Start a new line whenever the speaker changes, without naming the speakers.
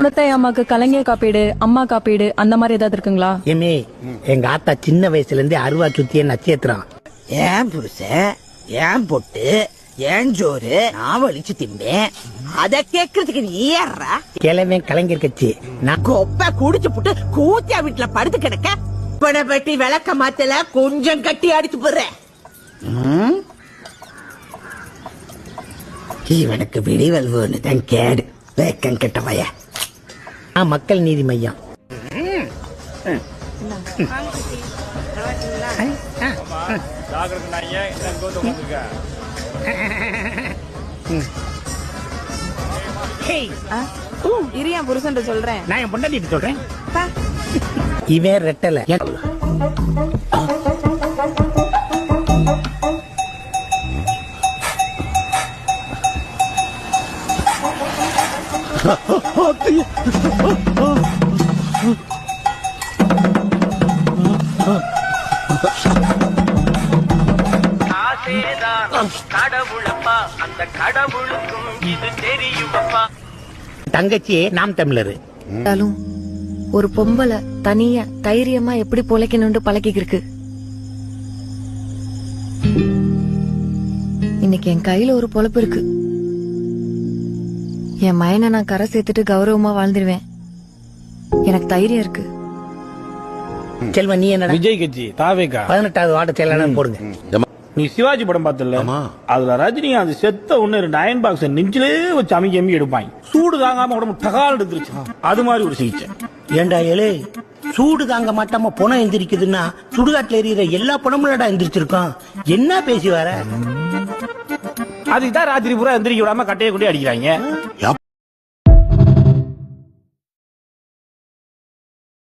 குணத்தை அம்மாக்கு கலைஞர் காப்பீடு, அம்மா காப்பீடு அந்த மாதிரி ஏதாவது இருக்குங்களா?
ஏமே எங்க ஆத்தா சின்ன வயசுல இருந்தே அருவா சுத்திய நட்சத்திரம்.
ஏன் புருஷன், ஏன் பொட்டு, ஏன் ஜோறு நான் வலிச்சு திம்பேன். அத கேக்குறதுக்கு நீ ஏறா?
கிழவன் கலைஞர் கட்சி. நான்
கொப்ப குடிச்சு புட்டு கூத்தியா வீட்டுல படுத்து கிடக்க பணப்பட்டி விளக்க மாத்தல கொஞ்சம் கட்டி அடிச்சு போடுறேன். இவனுக்கு விடிவல்வுன்னு தான் கேடு. வேக்கம் கெட்ட பைய.
மக்கள் நீதி மையம்.
இரியா புருஷன் சொல்றேன்.
நான் என் பொண்டாட்டி சொல்றேன். இவன் ரெட்டல.
கடவுளப்பா, அந்த கடவுளுக்கும் இது தெரியுமப்பா.
தங்கச்சியே நாம் தமிழர்.
ஒரு பொம்பளை தனியா தைரியமா எப்படி பொழைக்கணும்னு பழகிருக்கு. இன்னைக்கு என் கையில ஒரு பொழப்பு இருக்கு. என் மயனை நான் கரை சேர்த்துட்டு கௌரவமா வாழ்ந்துருவேன். எனக்கு தைரியம் இருக்கு.
செல்வன் நீ என்ன?
விஜய் கட்சி தாவேகா
18வது வார்டு செயலாளர் போடுங்க.
நீ சிவாஜி படம் பார்த்தல? அதுல ரஜினி அந்த செத்த ஒண்ணு அயன் பாக்ஸ் நெஞ்சிலே வச்சு அம்மி எடுப்பாங்க. சூடு தாங்காம உடம்பு டகால் எடுத்துருச்சு. அது மாதிரி ஒரு சிகிச்சை.
ஏண்டா ஏழு சூடு தாங்க மாட்டாம பணம் எந்திரிக்குதுன்னா சுடுகாட்டுல எறிகிற எல்லா பணமும் எந்திரிச்சிருக்கோம். என்ன பேசி வர?
அதுதான் ராத்திரி பூரா எந்திரிக்க விடாம கட்டையை கொண்டே அடிக்கிறாங்க.